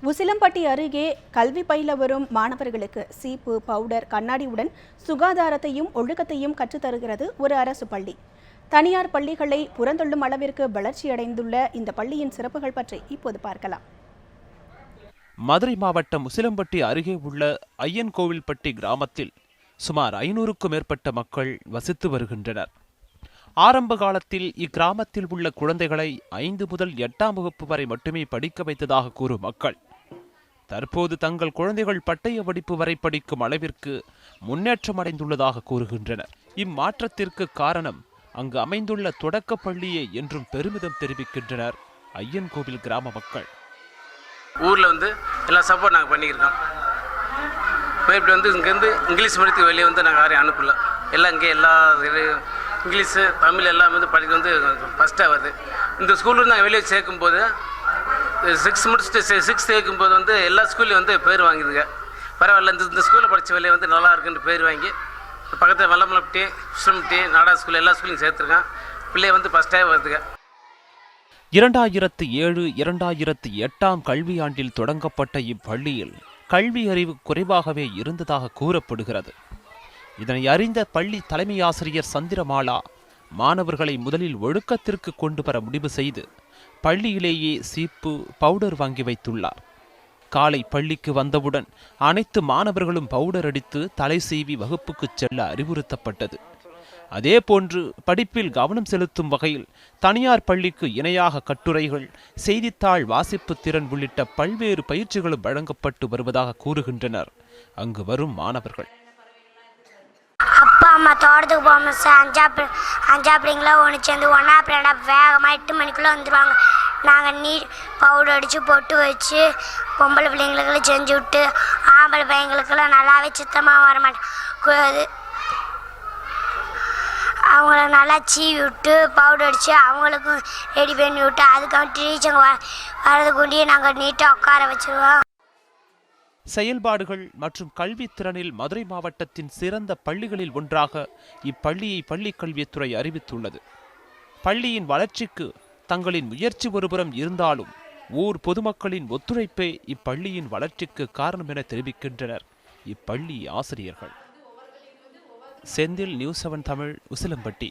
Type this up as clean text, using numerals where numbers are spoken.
உசிலம்பட்டி அருகே கல்வி பயில வரும் மாணவர்களுக்கு சீப்பு, பவுடர், கண்ணாடியுடன் சுகாதாரத்தையும் ஒழுக்கத்தையும் கற்றுத்தருகிறது ஒரு அரசு பள்ளி. தனியார் பள்ளிகளை புறந்தள்ளும் அளவிற்கு வளர்ச்சியடைந்துள்ள இந்த பள்ளியின் சிறப்புகள் பற்றி இப்போது பார்க்கலாம். மதுரை மாவட்டம் உசிலம்பட்டி அருகே உள்ள ஐயன்கோவில்பட்டி கிராமத்தில் சுமார் 500க்கும் மேற்பட்ட மக்கள் வசித்து வருகின்றனர். ஆரம்ப காலத்தில் இக்கிராமத்தில் உள்ள குழந்தைகளை 5 முதல் 8ஆம் வகுப்பு வரை மட்டுமே படிக்க வைத்ததாக கூறும் மக்கள் தற்போது தங்கள் குழந்தைகள் பட்டய படிப்பு வரை படிக்கும் அளவிற்கு முன்னேற்றம் அடைந்துள்ளதாக கூறுகின்றனர். இம்மாற்றத்திற்கு காரணம் அங்கு அமைந்துள்ள தொடக்க பள்ளியே என்றும் பெருமிதம் தெரிவிக்கின்றனர் ஐயன்கோவில் கிராம மக்கள். ஊரில் எல்லா சப்போர்ட் நாங்கள் பண்ணியிருக்கோம். இப்படி இங்கேருந்து இங்கிலீஷ் மீடியத்துக்கு வெளியே நாங்கள் யாரையும் அனுப்பல. எல்லாம் இங்கே எல்லா இங்கிலீஷு, தமிழ் எல்லாமே படிக்க ஃபஸ்ட்டாக வருது. இந்த ஸ்கூலில் நாங்கள் வெளியே சேர்க்கும்போது 6 முடிச்சுட்டு 6 சேர்க்கும்போது எல்லா ஸ்கூல்லையும் பேர் வாங்கிதுங்க. பரவாயில்ல, இந்த ஸ்கூலில் படித்த வெளியே நல்லா இருக்குன்னு பேர் வாங்கி பக்கத்தில் வல்லமலப்பட்டி, உசிலம்பட்டி, நாடா ஸ்கூல் எல்லா ஸ்கூலையும் சேர்த்துருக்கேன். பிள்ளைய ஃபஸ்ட்டாக வருதுங்க. 2007-2008ஆம் கல்வியாண்டில் தொடங்கப்பட்ட இப்பள்ளியில் கல்வி அறிவு குறைவாகவே இருந்ததாக கூறப்படுகிறது. இதனை அறிந்த பள்ளி தலைமை ஆசிரியர் சந்திரமாலா மாணவர்களை முதலில் ஒழுக்கத்திற்கு கொண்டு வர முடிவு செய்து பள்ளியிலேயே சீப்பு, பவுடர் வாங்கி வைத்துள்ளார். காலை பள்ளிக்கு வந்தவுடன் அனைத்து மாணவர்களும் பவுடர் அடித்து தலை சீவி வகுப்புக்கு செல்ல அறிவுறுத்தப்பட்டது. அதேபோன்று படிப்பில் கவனம் செலுத்தும் வகையில் தனியார் பள்ளிக்கு இணையாக கட்டுரைகள், செய்தித்தாள் வாசிப்பு திறன் உள்ளிட்ட பல்வேறு பயிற்சிகளும் வழங்கப்பட்டு வருவதாக கூறுகின்றனர் அங்கு வரும் மாணவர்கள். அப்பா அம்மா தோட்டத்துக்கு போகும்போது அஞ்சாப்பிடிங்களா ஒன்று சேர்ந்து 1ஆப் 2ஆப் வேகமாக 8 மணிக்குள்ளே வந்துடுவாங்க. நாங்கள் பவுடர் அடித்து பொட்டு வச்சு பொம்பளை பிள்ளைங்களுக்கெல்லாம் செஞ்சு விட்டு ஆம்பளை பையங்களுக்கெல்லாம் நல்லாவே சுத்தமாக வர மாட்டேங்குது. அவங்கள நல்லா சீவி விட்டு பவுடர் அடித்து அவங்களுக்கும் ரெடி பண்ணி விட்டு அதுக்காக டீச்சங்க வரதுக்குண்டியே நாங்கள் நீட்டாக உட்கார வச்சுருவோம். செயல்பாடுகள் மற்றும் கல்வித்திறனில் மதுரை மாவட்டத்தின் சிறந்த பள்ளிகளில் ஒன்றாக இப்பள்ளியை பள்ளிக் கல்வித்துறை அறிவித்துள்ளது. பள்ளியின் வளர்ச்சிக்கு தங்களின் முயற்சி ஒருபுறம் இருந்தாலும் ஊர் பொதுமக்களின் ஒத்துழைப்பே இப்பள்ளியின் வளர்ச்சிக்கு காரணம் என தெரிவிக்கின்றனர் இப்பள்ளி ஆசிரியர்கள். செந்தில், நியூஸ் 7 தமிழ், உசிலம்பட்டி.